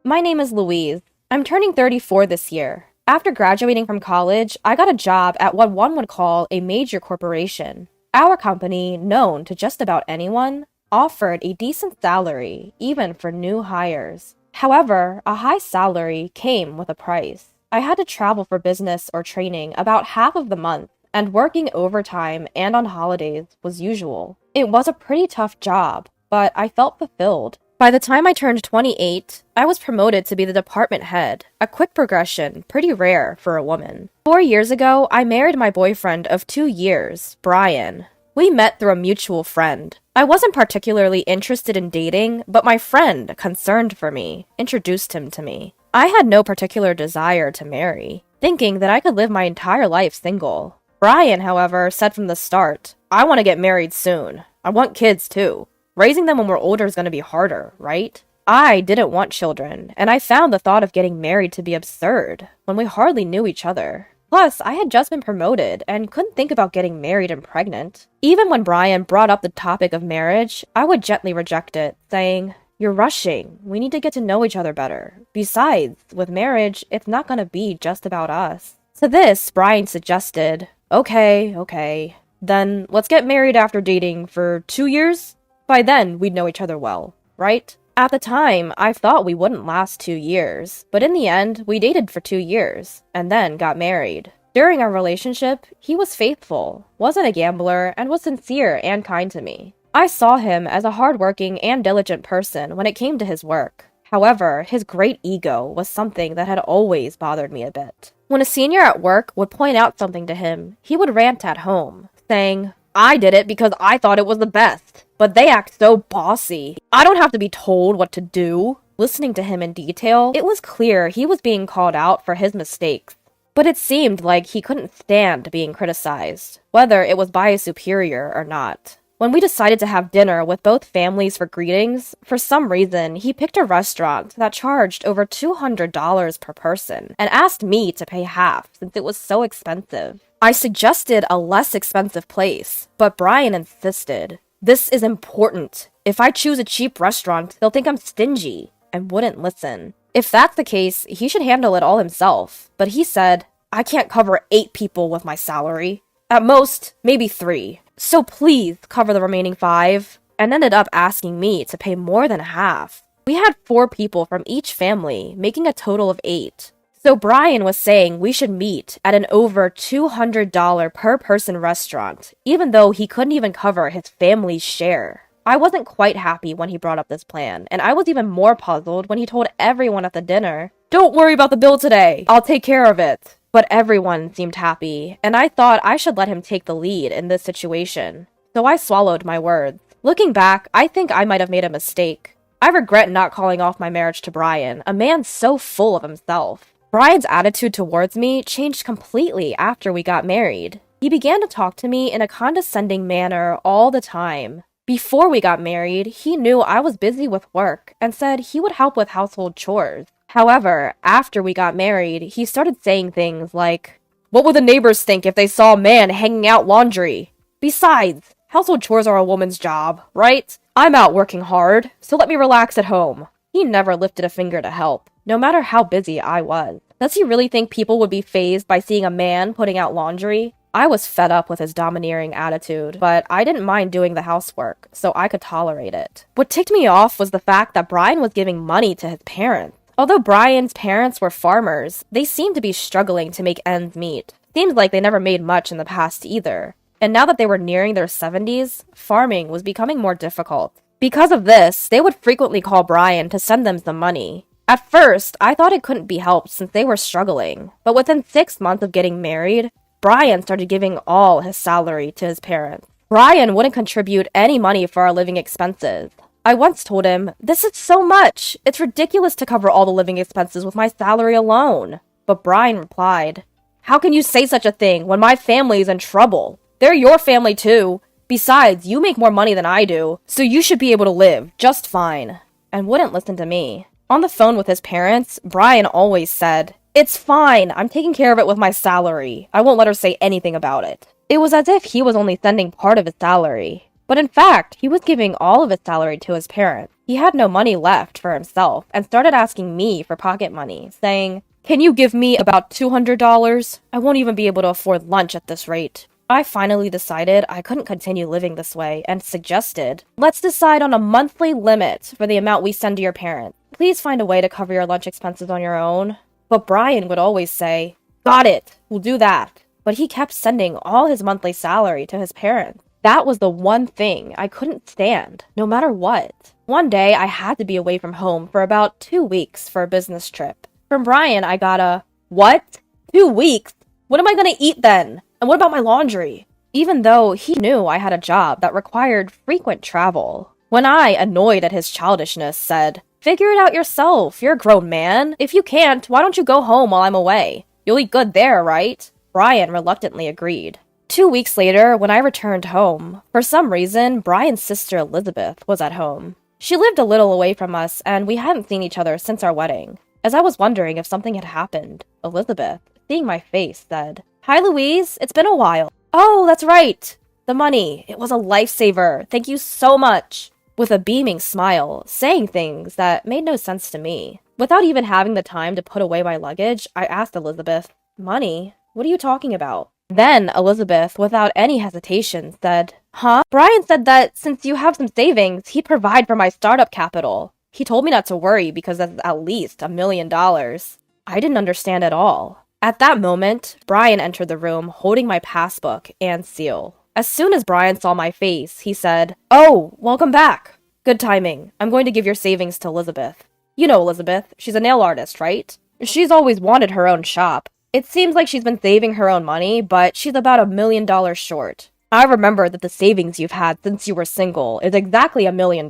My name is Louise. I'm turning 34 this year. After graduating from college, I got a job at what one would call a major corporation. Our company, known to just about anyone, offered a decent salary, even for new hires. However, a high salary came with a price. I had to travel for business or training about half of the month, and working overtime and on holidays was usual. It was a pretty tough job, but I felt fulfilled. By the time I turned 28, I was promoted to be the department head, a quick progression, pretty rare for a woman. 4 years ago, I married my boyfriend of 2 years, Brian. We met through a mutual friend. I wasn't particularly interested in dating, but my friend, concerned for me, introduced him to me. I had no particular desire to marry, thinking that I could live my entire life single. Brian, however, said from the start, I want to get married soon. I want kids too. Raising them when we're older is going to be harder, right? I didn't want children, and I found the thought of getting married to be absurd when we hardly knew each other. Plus, I had just been promoted and couldn't think about getting married and pregnant. Even when Brian brought up the topic of marriage, I would gently reject it, saying, "You're rushing. We need to get to know each other better. Besides, with marriage, it's not going to be just about us." To this, Brian suggested, Okay. Then let's get married after dating for 2 years? By then, we'd know each other well, right? At the time, I thought we wouldn't last 2 years, but in the end, we dated for 2 years, and then got married. During our relationship, he was faithful, wasn't a gambler, and was sincere and kind to me. I saw him as a hardworking and diligent person when it came to his work. However, his great ego was something that had always bothered me a bit. When a senior at work would point out something to him, he would rant at home, saying, "I did it because I thought it was the best. But they act so bossy. I don't have to be told what to do." Listening to him in detail, it was clear he was being called out for his mistakes. But it seemed like he couldn't stand being criticized, whether it was by a superior or not. When we decided to have dinner with both families for greetings, for some reason, he picked a restaurant that charged over $200 per person and asked me to pay half since it was so expensive. I suggested a less expensive place, but Brian insisted. "This is important. If I choose a cheap restaurant, they'll think I'm stingy," and wouldn't listen. If that's the case, he should handle it all himself. But he said, "I can't cover 8 people with my salary. At most, maybe 3. So please cover the remaining 5, and ended up asking me to pay more than half. We had 4 people from each family, making a total of 8. So Brian was saying we should meet at an over $200 per person restaurant, even though he couldn't even cover his family's share. I wasn't quite happy when he brought up this plan, and I was even more puzzled when he told everyone at the dinner, "Don't worry about the bill today, I'll take care of it." But everyone seemed happy, and I thought I should let him take the lead in this situation. So I swallowed my words. Looking back, I think I might have made a mistake. I regret not calling off my marriage to Brian, a man so full of himself. Brian's attitude towards me changed completely after we got married. He began to talk to me in a condescending manner all the time. Before we got married, he knew I was busy with work and said he would help with household chores. However, after we got married, he started saying things like, "What would the neighbors think if they saw a man hanging out laundry? Besides, household chores are a woman's job, right? I'm out working hard, so let me relax at home." He never lifted a finger to help, no matter how busy I was. Does he really think people would be fazed by seeing a man putting out laundry? I was fed up with his domineering attitude, but I didn't mind doing the housework, so I could tolerate it. What ticked me off was the fact that Brian was giving money to his parents. Although Brian's parents were farmers, they seemed to be struggling to make ends meet. Seemed like they never made much in the past either. And now that they were nearing their 70s, farming was becoming more difficult. Because of this, they would frequently call Brian to send them some money. At first, I thought it couldn't be helped since they were struggling, but within 6 months of getting married, Brian started giving all his salary to his parents. Brian wouldn't contribute any money for our living expenses. I once told him, "This is so much. It's ridiculous to cover all the living expenses with my salary alone." But Brian replied, "How can you say such a thing when my family is in trouble? They're your family too. Besides, you make more money than I do, so you should be able to live just fine." And wouldn't listen to me. On the phone with his parents, Brian always said, "It's fine. I'm taking care of it with my salary. I won't let her say anything about it." It was as if he was only sending part of his salary. But in fact, he was giving all of his salary to his parents. He had no money left for himself and started asking me for pocket money, saying, "Can you give me about $200? I won't even be able to afford lunch at this rate." I finally decided I couldn't continue living this way and suggested, "Let's decide on a monthly limit for the amount we send to your parents. Please find a way to cover your lunch expenses on your own." But Brian would always say, "Got it, we'll do that." But he kept sending all his monthly salary to his parents. That was the one thing I couldn't stand, no matter what. One day, I had to be away from home for about 2 weeks for a business trip. From Brian, I got a, "What? 2 weeks? What am I gonna eat then? And what about my laundry?" Even though he knew I had a job that required frequent travel. When I, annoyed at his childishness, said, "Figure it out yourself, you're a grown man. If you can't, why don't you go home while I'm away? You'll eat good there, right?" Brian reluctantly agreed. 2 weeks later, when I returned home, for some reason, Brian's sister Elizabeth was at home. She lived a little away from us, and we hadn't seen each other since our wedding. As I was wondering if something had happened, Elizabeth, seeing my face, said, "Hi, Louise. It's been a while." "Oh, that's right. The money. It was a lifesaver. Thank you so much." With a beaming smile, saying things that made no sense to me. Without even having the time to put away my luggage, I asked Elizabeth, "Money? What are you talking about?" Then Elizabeth, without any hesitation, said, "Huh? Brian said that since you have some savings, he'd provide for my startup capital. He told me not to worry because that's at least $1 million. I didn't understand at all. At that moment, Brian entered the room holding my passbook and SIL. As soon as Brian saw my face, he said, "Oh, welcome back. Good timing. I'm going to give your savings to Elizabeth. You know Elizabeth, she's a nail artist, right? She's always wanted her own shop. It seems like she's been saving her own money, but she's about $1 million short. I remember that the savings you've had since you were single is exactly $1 million,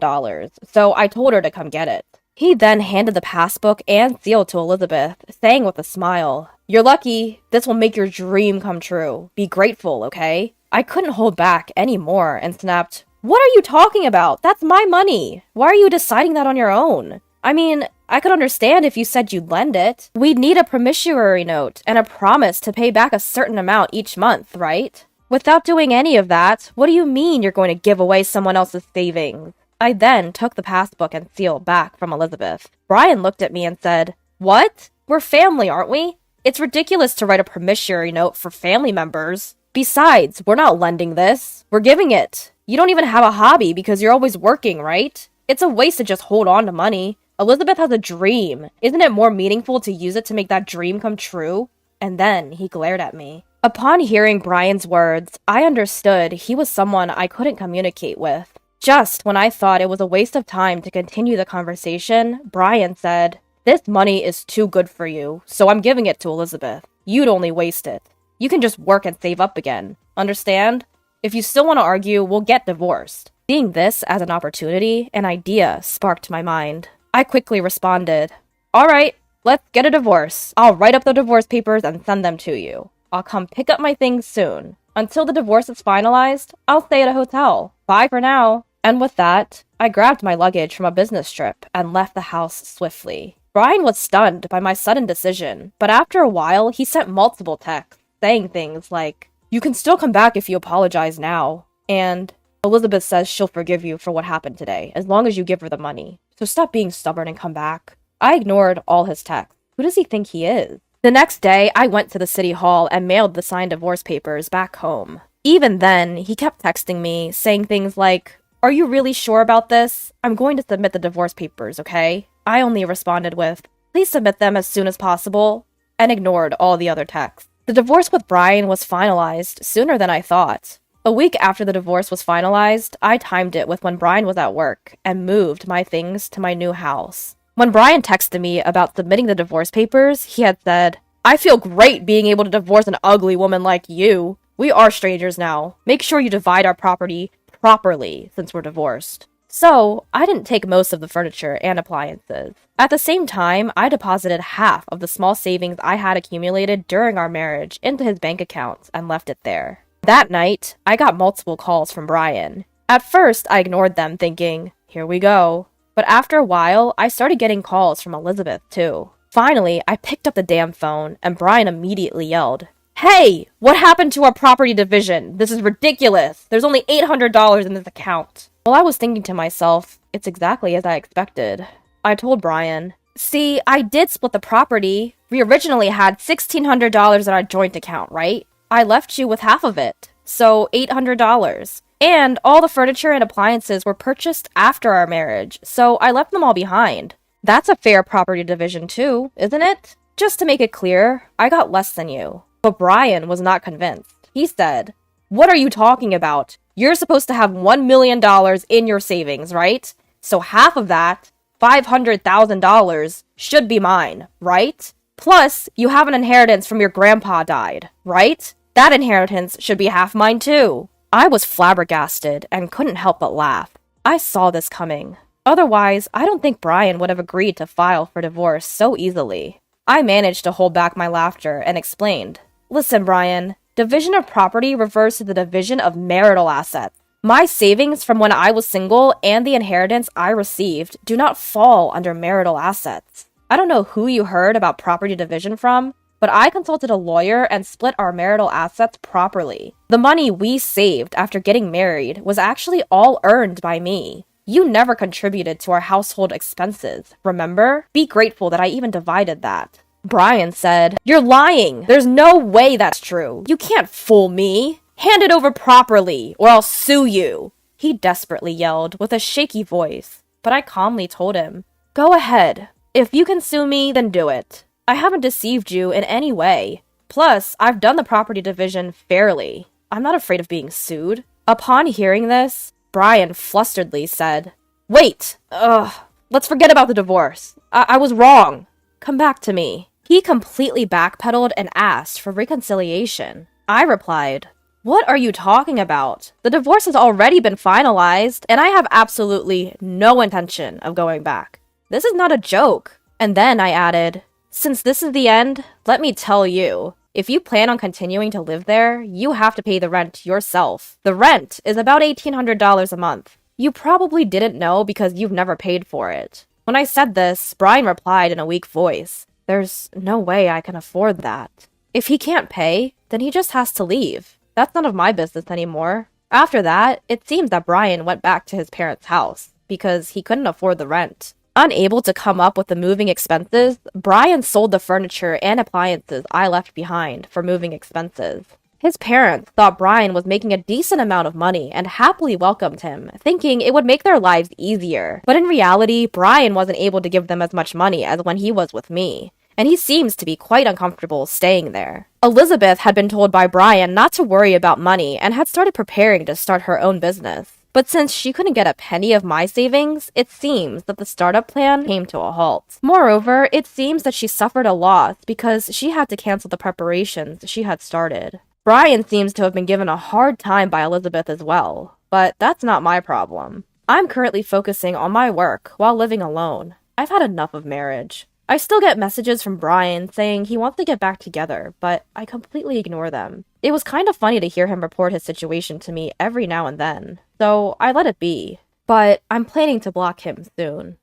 so I told her to come get it." He then handed the passbook and SIL to Elizabeth, saying with a smile, "You're lucky. This will make your dream come true. Be grateful, okay?" I couldn't hold back anymore and snapped, "What are you talking about? That's my money. Why are you deciding that on your own? I mean, I could understand if you said you'd lend it. We'd need a promissory note and a promise to pay back a certain amount each month, right? Without doing any of that, what do you mean you're going to give away someone else's savings?" I then took the passbook and SIL back from Elizabeth. Brian looked at me and said, "What? We're family, aren't we? It's ridiculous to write a promissory note for family members. Besides, we're not lending this. We're giving it. You don't even have a hobby because you're always working, right? It's a waste to just hold on to money. Elizabeth has a dream. Isn't it more meaningful to use it to make that dream come true?" And then he glared at me. Upon hearing Brian's words, I understood he was someone I couldn't communicate with. Just when I thought it was a waste of time to continue the conversation, Brian said, "This money is too good for you, so I'm giving it to Elizabeth. You'd only waste it. You can just work and save up again. Understand? If you still want to argue, we'll get divorced." Seeing this as an opportunity, an idea sparked my mind. I quickly responded, "All right, let's get a divorce. I'll write up the divorce papers and send them to you. I'll come pick up my things soon. Until the divorce is finalized, I'll stay at a hotel. Bye for now." And with that, I grabbed my luggage from a business trip and left the house swiftly. Brian was stunned by my sudden decision, but after a while, he sent multiple texts, saying things like, "You can still come back if you apologize now," and "Elizabeth says she'll forgive you for what happened today, as long as you give her the money. So stop being stubborn and come back." I ignored all his texts. Who does he think he is? The next day, I went to the city hall and mailed the signed divorce papers back home. Even then, he kept texting me, saying things like, "Are you really sure about this? I'm going to submit the divorce papers, okay?" I only responded with, "Please submit them as soon as possible," and ignored all the other texts. The divorce with Brian was finalized sooner than I thought. A week after the divorce was finalized, I timed it with when Brian was at work and moved my things to my new house. When Brian texted me about submitting the divorce papers, he had said, "I feel great being able to divorce an ugly woman like you. We are strangers now. Make sure you divide our property properly since we're divorced." So, I didn't take most of the furniture and appliances. At the same time, I deposited half of the small savings I had accumulated during our marriage into his bank account and left it there. That night, I got multiple calls from Brian. At first, I ignored them, thinking, "Here we go." But after a while, I started getting calls from Elizabeth, too. Finally, I picked up the damn phone, and Brian immediately yelled, Hey, what happened to our property division? This is ridiculous. There's only $800 in this account. Well, I was thinking to myself, it's exactly as I expected. I told Brian, see, I did split the property. We originally had $1,600 in our joint account, right? I left you with half of it, so $800. And all the furniture and appliances were purchased after our marriage, so I left them all behind. That's a fair property division too, isn't it? Just to make it clear, I got less than you. But Brian was not convinced. He said, what are you talking about? You're supposed to have $1 million in your savings, right? So half of that, $500,000, should be mine, right? Plus, you have an inheritance from your grandpa died, right? That inheritance should be half mine too. I was flabbergasted and couldn't help but laugh. I saw this coming. Otherwise, I don't think Brian would have agreed to file for divorce so easily. I managed to hold back my laughter and explained, listen, Brian, division of property refers to the division of marital assets. My savings from when I was single and the inheritance I received do not fall under marital assets. I don't know who you heard about property division from, but I consulted a lawyer and split our marital assets properly. The money we saved after getting married was actually all earned by me. You never contributed to our household expenses, remember? Be grateful that I even divided that. Brian said, you're lying! There's no way that's true! You can't fool me! Hand it over properly, or I'll sue you! He desperately yelled with a shaky voice, but I calmly told him, go ahead. If you can sue me, then do it. I haven't deceived you in any way. Plus, I've done the property division fairly. I'm not afraid of being sued. Upon hearing this, Brian flusteredly said, wait! Let's forget about the divorce. I was wrong. Come back to me. He completely backpedaled and asked for reconciliation. I replied, what are you talking about? The divorce has already been finalized, and I have absolutely no intention of going back. This is not a joke. And then I added, since this is the end, let me tell you, if you plan on continuing to live there, you have to pay the rent yourself. The rent is about $1,800 a month. You probably didn't know because you've never paid for it. When I said this, Brian replied in a weak voice, there's no way I can afford that. If he can't pay, then he just has to leave. That's none of my business anymore. After that, it seems that Brian went back to his parents' house because he couldn't afford the rent. Unable to come up with the moving expenses, Brian sold the furniture and appliances I left behind for moving expenses. His parents thought Brian was making a decent amount of money and happily welcomed him, thinking it would make their lives easier. But in reality, Brian wasn't able to give them as much money as when he was with me, and he seems to be quite uncomfortable staying there. Elizabeth had been told by Brian not to worry about money and had started preparing to start her own business. But since she couldn't get a penny of my savings, it seems that the startup plan came to a halt. Moreover, it seems that she suffered a loss because she had to cancel the preparations she had started. Brian seems to have been given a hard time by Elizabeth as well, but that's not my problem. I'm currently focusing on my work while living alone. I've had enough of marriage. I still get messages from Brian saying he wants to get back together, but I completely ignore them. It was kind of funny to hear him report his situation to me every now and then, so I let it be. But I'm planning to block him soon.